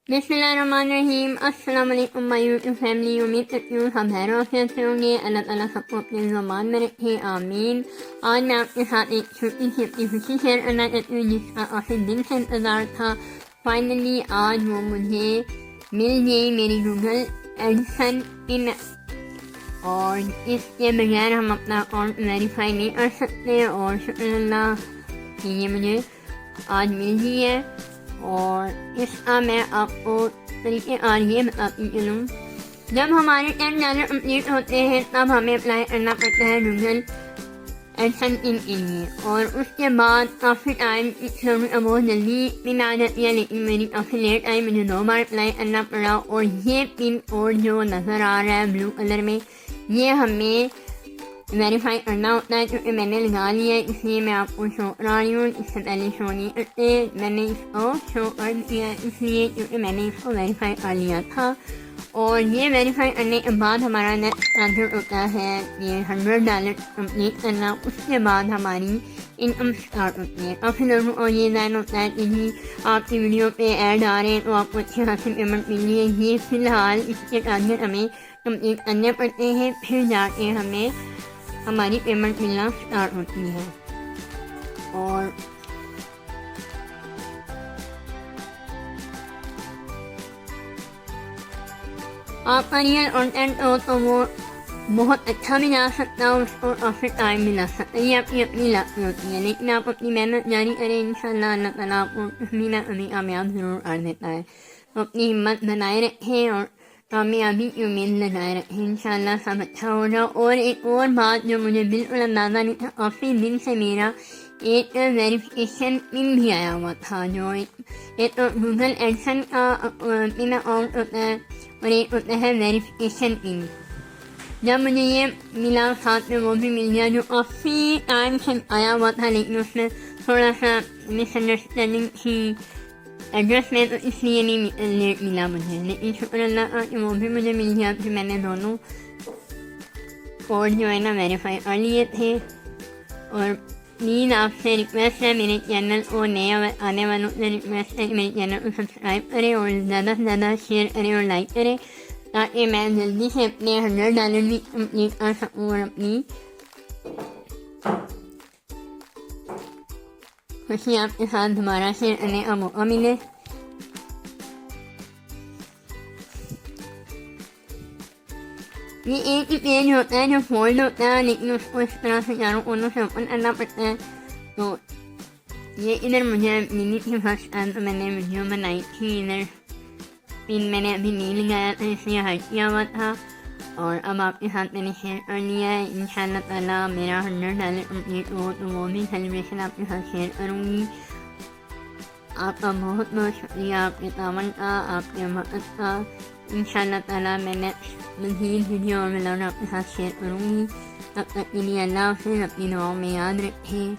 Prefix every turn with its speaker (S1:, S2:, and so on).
S1: बिस्मिल्लाहिर्रहमानिर्रहीम। अस्सलाम वालेकुम माय यूट्यूब फैमिली। उम्मीद करती हूँ सब खैर आफियत से होंगे। अल्लाह ताला सबको अपने ज़ुबान में रखे, आमीन। आज मैं आपके साथ एक छोटी सी अपनी खुशी शेयर करना चाहती हूँ जिसका काफ़ी दिन से इंतज़ार था। फाइनली आज वो मुझे मिल गई, मेरी गूगल एडसन पिन। और इसके बगैर हम अपना अकाउंट वेरीफाई नहीं कर सकते और शुक्रिल्लाह कि ये मुझे आज मिल गई है। और इसका मैं आपको तरीके और ये बताती चलूँ। जब हमारे $10 कंप्लीट होते हैं तब हमें अप्लाई करना पड़ता है गूगल एडसन पिन के लिए। और उसके बाद काफ़ी टाइम बहुत जल्दी पिन आ जाती है, लेकिन मेरी काफ़ी लेट आई, मुझे 2 बार अप्लाई करना पड़ा। और ये पिन कोड जो नज़र आ रहा है ब्लू कलर में, ये हमें वेरीफाई करना होता है। क्योंकि मैंने लगा लिया है इसलिए मैं आपको शो करा रही हूँ। इससे पहले शो नहीं करते, मैंने इसको शो कर दिया इसलिए क्योंकि मैंने इसको वेरीफाई कर लिया था। और ये वेरीफाई करने के बाद हमारा नेक्स्ट टारगेट होता है ये $100 कंप्लीट करना। उसके बाद हमारी इनकम स्टार्ट होती है। काफ़ी लोगों को ये ध्यान होता है कि जी आपकी वीडियो पे ऐड आ रहे हैं तो आपको अच्छी खासी पेमेंट मिल रही है। ये फ़िलहाल इसके टारगेट हमें कंप्लीट करने पड़ते हैं, फिर जाके हमें हमारी पेमेंट मिलना स्टार्ट होती है। और आपका रियल कंटेंट हो तो वो बहुत अच्छा भी जा सकता है, उसको काफ़ी टाइम भी लग सकता है। ये अपनी अपनी लाती होती है, लेकिन आप अपनी मेहनत जारी करें, इंशाल्लाह अल्लाह ताला आपको कभी ना कभी कामयाब ज़रूर कर देता है। तो अपनी हिम्मत बनाए रखें और कामयाबी की उम्मीद लगाए रखें, इंशाल्लाह सब अच्छा हो जाओ। और एक और बात जो मुझे बिल्कुल अंदाज़ा नहीं था, काफ़ी दिन से मेरा एक वेरिफिकेशन पिन भी आया हुआ था। जो एक तो गूगल एडसन का पिन अकाउंट होता है और एक होता है वेरिफिकेशन पिन। जब मुझे ये मिला साथ में वो भी मिल गया जो काफ़ी टाइम से आया हुआ था, लेकिन उसमें थोड़ा सा मिसअंडरस्टैंडिंग थी एड्रेस में, तो इसलिए नहीं लेट मिला मुझे। लेकिन शुक्र अल्लाह का कि वो भी मुझे मिल गया। फिर मैंने दोनों कोड जो है ना वेरीफाई कर लिए थे। और प्लीज़ आपसे रिक्वेस्ट है, मेरे चैनल को नए आने वालों से रिक्वेस्ट है कि मेरे चैनल को सब्सक्राइब करें और ज़्यादा से ज़्यादा शेयर करें और लाइक करें, ताकि मैं जल्दी से अपने $100 भी कंप्लीट कर सकूँ और अपनी खुशी आपके साथ दोबारा शेयर करने का मौका मिले। ये एक ही पेज होता है जो फोल्ड होता है, लेकिन उसको इस तरह से चारों कोनों से ओपन करना पड़ता है। तो ये इधर मुझे मिली थी फर्स्ट टाइम, तो मैंने वीडियो बनाई थी। इधर पिन मैंने अभी नहीं लगाया था इसलिए हट किया हुआ था, और अब आपके साथ मैंने शेयर कर लिया है। इंशाल्लाह ताला मेरा $100 कंप्लीट हो तो वो भी सेलिब्रेशन आपके साथ शेयर करूँगी। आपका बहुत बहुत शुक्रिया, आपके तावन का, आपके मदद का। इंशाल्लाह ताला मैंने मज़ीद वीडियो और व्लॉग आपके साथ शेयर करूँगी। तब तक के लिए अल्लाह हाफ़िज़। अपनी दुआओं में याद रखें।